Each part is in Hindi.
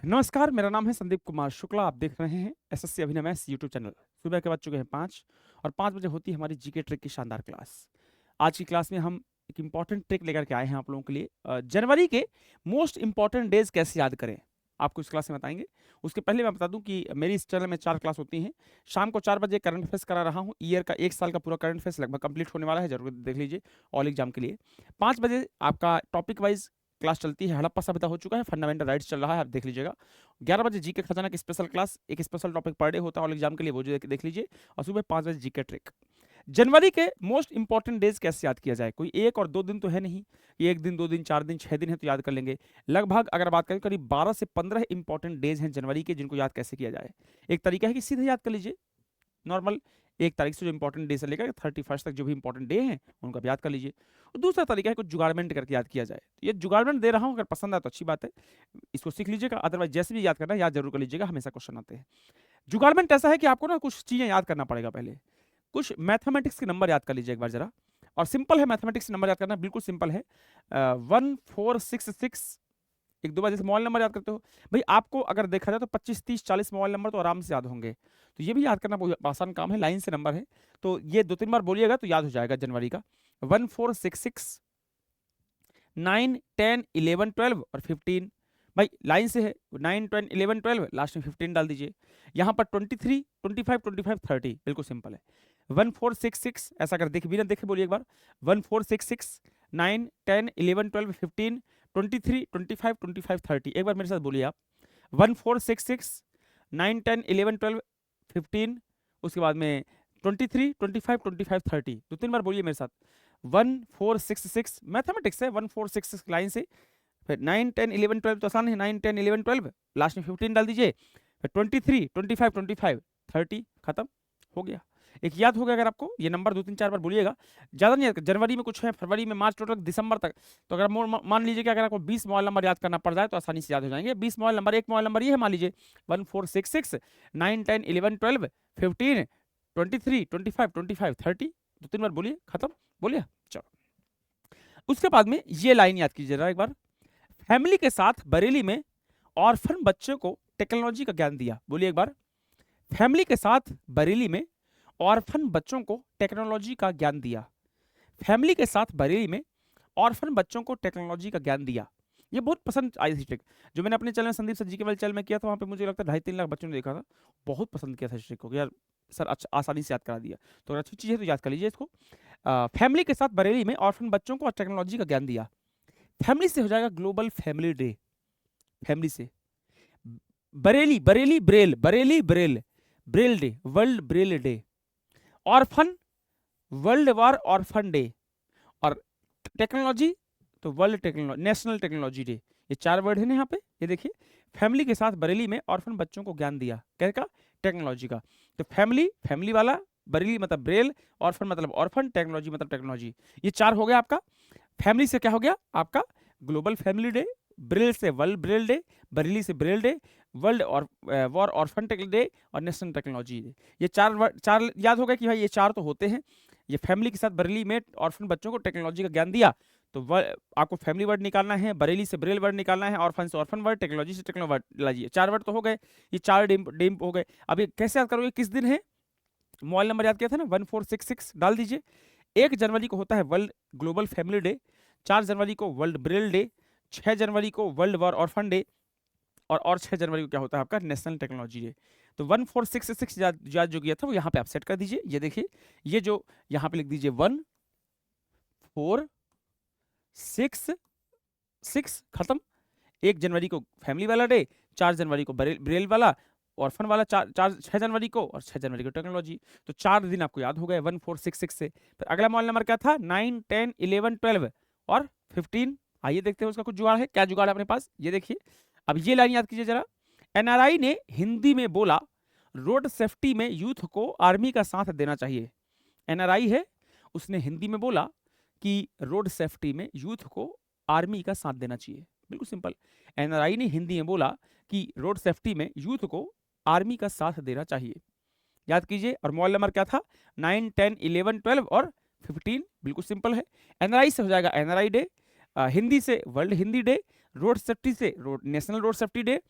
नमस्कार, मेरा नाम है संदीप कुमार शुक्ला। आप देख रहे हैं एसएससी अभिनव मैथ्स यूट्यूब चैनल। सुबह के बज चुके हैं 5 और 5 बजे होती है हमारी जीके ट्रिक की शानदार क्लास। आज की क्लास में हम एक इम्पॉर्टेंट ट्रिक लेकर के आए हैं आप लोगों के लिए। जनवरी के मोस्ट इंपॉर्टेंट डेज कैसे याद करें, आपको इस क्लास में बताएंगे। उसके पहले मैं बता दूं कि मेरी इस चैनल में 4 क्लास होती हैं। शाम को 4 बजे करंट अफेयर्स करा रहा हूं। ईयर का 1 साल का पूरा करंट अफेयर्स लगभग कंप्लीट होने वाला है, जरूर देख लीजिए ऑल एग्जाम के लिए। 5 बजे आपका टॉपिक वाइज क्लास चलती है। हड़प्पा सभ्यता हो चुका है, फंडामेंटल राइट्स चल रहा है, आप देख लीजिएगा। 11 बजे जीके खजाना की स्पेशल क्लास, एक स्पेशल टॉपिक पर डे होता है ऑल एग्जाम के लिए, वो जो देख लीजिए। और सुबह 5 बजे जीके ट्रिक। जनवरी के मोस्ट इंपॉर्टेंट डेज कैसे याद किया जाए, कोई 1 और 2 दिन तो है नहीं कि 1 दिन 2 दिन 4 दिन 6 दिन है तो याद कर लेंगे। लगभग अगर बात करें करीब 12 से 15 इंपॉर्टेंट डेज हैं जनवरी के, जिनको याद कैसे किया जाए। एक तरीका है कि सीधे याद कर लीजिए नॉर्मल, 1 तारीख से जो इंपॉर्टेंट डे से लेकर 31 तक जो भी इंपॉर्टेंट डे हैं उनको आप याद कर लीजिए। और दूसरा तरीका है कुछ जुगाड़मेंट करके याद किया जाए। ये जुगाड़मेंट दे रहा हूं, अगर पसंद आए तो अच्छी बात है, इसको सीख लीजिएगा। अदरवाइज जैसे भी याद करना है याद जरूर कर लीजिएगा, हमेशा क्वेश्चन आते हैं। जुगाड़मेंट ऐसा है कि आपको ना कुछ चीजें याद करना पड़ेगा। पहले कुछ मैथमेटिक्स के नंबर याद कर लीजिए एक बार जरा। और सिंपल है, मैथमेटिक्स नंबर याद करना बिल्कुल सिंपल है। 1466, एक दो बार जैसे मोबाइल नंबर याद करते हो भाई, आपको अगर देखा जाए तो 25 30 40 मोबाइल नंबर तो आराम से याद होंगे। तो ये भी याद करना बहुत आसान काम है, लाइन से नंबर है। तो ये 2-3 बार बोलिएगा तो याद हो जाएगा जनवरी का। 1466, 9 10 11 12 और 15, भाई लाइन से है। 9 10 11 12 लास्ट में 15 डाल दीजिए। यहाँ पर 23 25 25 30 बिल्कुल सिंपल है। 1466 ऐसा अगर देख भी ना देखे बोलिए एक बार। 1466, 9 10 11 12 15 23 25 25 30, एक बार मेरे साथ बोलिए आप। 1466, 9 10 11 12 15, उसके बाद में 23 25 25 30, 2-3 बार बोलिए मेरे साथ। 1466 मैथमेटिक्स है, 1466 लाइन से। फिर 9 10 11 12 तो आसान है, 9 10 11 12 लास्ट में 15 डाल दीजिए। फिर 23 25 25 30, खत्म हो गया। एक याद हो गया अगर आपको, ये नंबर 2-3 4 बार बोलिएगा, ज्यादा नहीं याद। जनवरी में कुछ है, फरवरी में, मार्च, टोटल दिसंबर तक। तो अगर मान लीजिए कि अगर आपको 20 मोबाइल नंबर याद करना पड़ जाए तो आसानी से याद हो जाएंगे 20 मोबाइल नंबर। एक मोबाइल नंबर ये है, मान लीजिए 1466, 9 10 11 12 15 23 25 25 30, 2-3 बार बोलिए, खत्म। बोलिए, चलो। उसके बाद में ये लाइन याद कीजिए जरा एक बार। फैमिली के साथ बरेली में ऑर्फन बच्चों को टेक्नोलॉजी का ज्ञान दिया, बोलिए एक बार। फैमिली के साथ बरेली में ऑर्फन बच्चों को टेक्नोलॉजी का ज्ञान दिया। फैमिली के साथ बरेली में ऑर्फन बच्चों को टेक्नोलॉजी का ज्ञान दिया। ये बहुत पसंद आई थी ट्रिक, जो मैंने अपने चैनल में संदीप सर जी के वाले चैनल में किया था। वहां पे मुझे लगता है 2.5-3 लाख बच्चों ने देखा था। बहुत पसंद किया था इस ट्रिक को यार, सर अच्छा आसानी से याद करा दिया। तो अच्छी चीज़ है तो याद कर लीजिए इसको। फैमिली के साथ बरेली में ऑर्फन बच्चों को टेक्नोलॉजी का ज्ञान दिया। फैमिली से हो जाएगा ग्लोबल फैमिली डे। फैमिली से Bareilly, Bareilly Braille, Bareilly Braille, Braille day, world Braille day. Orphan, world war orphan day. और टेक्नोलॉजी तो world technology, national technology day. ये 4 वर्ड है ना यहाँ पे, ये देखिए। फैमिली के साथ बरेली में ऑर्फन बच्चों को ज्ञान दिया, क्या का? टेक्नोलॉजी का। तो फैमिली, फैमिली वाला, बरेली मतलब ब्रेल, ऑर्फन मतलब ऑर्फन, टेक्नोलॉजी मतलब टेक्नोलॉजी। ये 4 हो गया आपका। फैमिली से क्या हो गया आपका? Global family day. ब्रेल से वर्ल्ड ब्रेल डे। बरेली से ब्रेल डे। वर्ल्ड और वॉर ऑर्फन डे और नेशनल टेक्नोलॉजी डे। ये 4 याद हो गया कि भाई ये 4 तो होते हैं। ये फैमिली के साथ बरेली में ऑर्फन बच्चों को टेक्नोलॉजी का ज्ञान दिया। तो आपको फैमिली वर्ड निकालना है, बरेली से ब्रेल वर्ड निकालना है, ऑर्फन से ऑर्फन वर्ड, टेक्नोलॉजी से टेक्नोलॉजी वर्ड लाइए। 4 वर्ड तो हो गए, ये 4 डेम हो गए। अब ये कैसे याद करोगे, किस दिन है? मोबाइल नंबर याद किया था ना, 1466 डाल दीजिए। 1 जनवरी को होता है वर्ल्ड ग्लोबल फैमिली डे। 4 जनवरी को वर्ल्ड ब्रेल डे। 6 जनवरी को वर्ल्ड वॉर ऑर्फन डे। और 6 जनवरी को क्या होता है आपका? National technology day. तो 1466 याद जो किया था वो यहाँ पे आप सेट कर दीजिए। ये देखिए, ये जो यहाँ पे लिख दीजिए 1466, खत्म। 1 जनवरी को फैमिली वाला डे, 4 जनवरी को ब्रेल वाला, ऑर्फन वाला 6 जनवरी को, और 6 जनवरी को टेक्नोलॉजी। तो 4 दिन आपको याद हो गए 1466 से। फिर अगला मोबाइल नंबर क्या था? 9 10 11 12 और 15। आइए देखते हैं उसका कुछ जुगाड़ है, क्या जुगाड़ है अपने पास, ये देखिए। अब ये लाइन याद कीजिए जरा। एनआरआई ने हिंदी में बोला, रोड सेफ्टी में यूथ को आर्मी का साथ देना चाहिए। एनआरआई है, उसने हिंदी में बोला कि रोड सेफ्टी में यूथ को आर्मी का साथ देना चाहिए। बिल्कुल सिंपल। एनआरआई ने हिंदी में बोला कि रोड सेफ्टी में यूथ को आर्मी का साथ देना चाहिए। याद कीजिए। और मोबाइल नंबर क्या था? 9 10 11 12 और 15। बिल्कुल सिंपल है। एनआरआई से हो जाएगा एनआरआई डे, हिंदी से world Hindi day, road safety से national road safety day,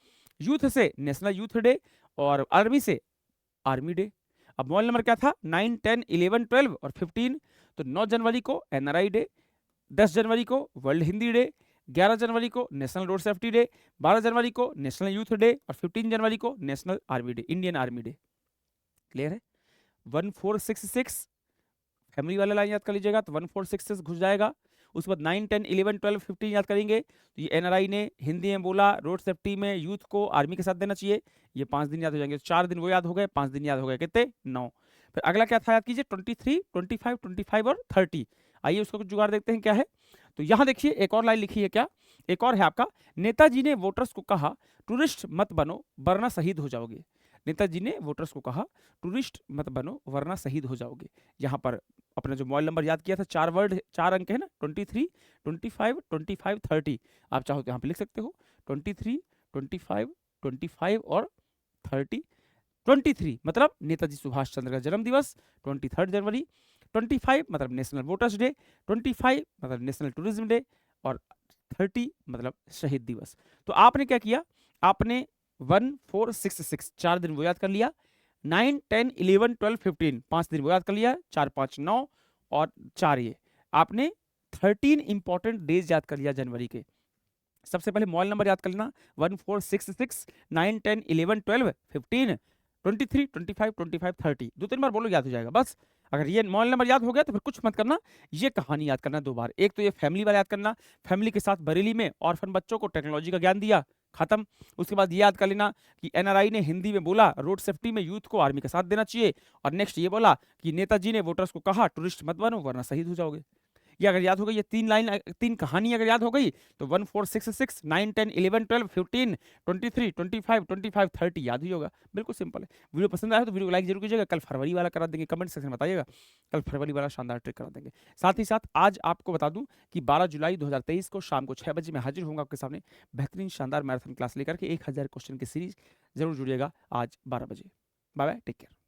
youth से नेशनल यूथ डे, और आर्मी से आर्मी डे। अब मोबाइल नंबर क्या था, 9, 10, 11, 12 और 15। तो 9 जनवरी को एनआरआई डे, 10 जनवरी को वर्ल्ड हिंदी डे, 11 जनवरी को नेशनल रोड सेफ्टी डे, 12 जनवरी को नेशनल यूथ डे और 15 जनवरी को national army day, Indian army day. Clear है? 1466 फैमिली वाला लाइन याद कर लीजिएगा, तो 1466 घुस जाएगा। उसके बाद 9, 10, 11, 12, 15 याद करेंगे, तो ये एनआरआई ने हिंदी में बोला, रोड सेफ्टी में यूथ को आर्मी के साथ देना चाहिए, ये 5 दिन याद हो जाएंगे। 4 दिन वो याद हो गए, 5 दिन याद हो गए, कितने? 9। फिर अगला क्या था याद कीजिए, 23, 25, 25 और 30। आइए उसका कुछ जुगाड़ देखते हैं क्या है। तो यहाँ देखिए एक और लाइन लिखी है, क्या एक और है आपका, नेताजी ने वोटर्स को कहा टूरिस्ट मत बनो वरना शहीद हो जाओगे। नेताजी ने वोटर्स को कहा टूरिस्ट मत बनो वरना शहीद हो जाओगे। यहाँ पर अपना जो मोबाइल नंबर याद किया था, 4 वर्ड 4 अंक है ना, 23, 25, 25, 30। आप चाहो तो यहाँ पे लिख सकते हो 23, 25, 25 और 30। 23 मतलब नेताजी सुभाष चंद्र का जन्म दिवस 23 जनवरी, 25 मतलब नेशनल वोटर्स डे, 25 मतलब नेशनल टूरिज्म डे और 30 मतलब शहीद दिवस। तो आपने क्या किया, आपने 1466 4 दिन वो याद कर लिया, 9, 10, 11, 12, 15 5 दिन वो याद कर लिया, 4, 5, 9 और 4 ये आपने 13 इंपॉर्टेंट डेज याद कर लिया जनवरी के। सबसे पहले मोबाइल नंबर याद कर लेना, 1466 9, 10, 11, 12, 15, 23, 25, 25, 30। 2-3 बार बोलो, याद हो जाएगा बस। अगर ये मोबाइल नंबर याद हो गया तो फिर कुछ मत करना, ये कहानी याद करना 2 बार। एक तो ये फैमिली वाला याद करना, फैमिली के साथ बरेली में ऑर्फन बच्चों को टेक्नोलॉजी का ज्ञान दिया, खत्म। उसके बाद ये याद कर लेना कि एनआरआई ने हिंदी में बोला रोड सेफ्टी में यूथ को आर्मी का साथ देना चाहिए, और नेक्स्ट ये बोला कि नेताजी ने वोटर्स को कहा टूरिस्ट मत बनो वरना शहीद हो जाओगे। ये अगर याद हो गई, ये 3 लाइन 3 कहानी अगर याद हो गई तो 1466 9, 10, 11, 12, 15, 23, 25, 25, 30 याद ही होगा। बिल्कुल सिंपल है। वीडियो पसंद आया तो वीडियो को लाइक जरूर कीजिएगा। कल फरवरी वाला करा देंगे, कमेंट सेक्शन में बताइएगा, कल फरवरी वाला शानदार ट्रिक करा देंगे। साथ ही साथ आज आपको बता दूं कि 12 जुलाई 2023 को शाम को 6 बजे मैं हाजिर होऊंगा आपके सामने बेहतरीन शानदार मैराथन क्लास लेकर के 1000 क्वेश्चन की सीरीज। जरूर जुड़िएगा आज 12 बजे। Bye bye, take care.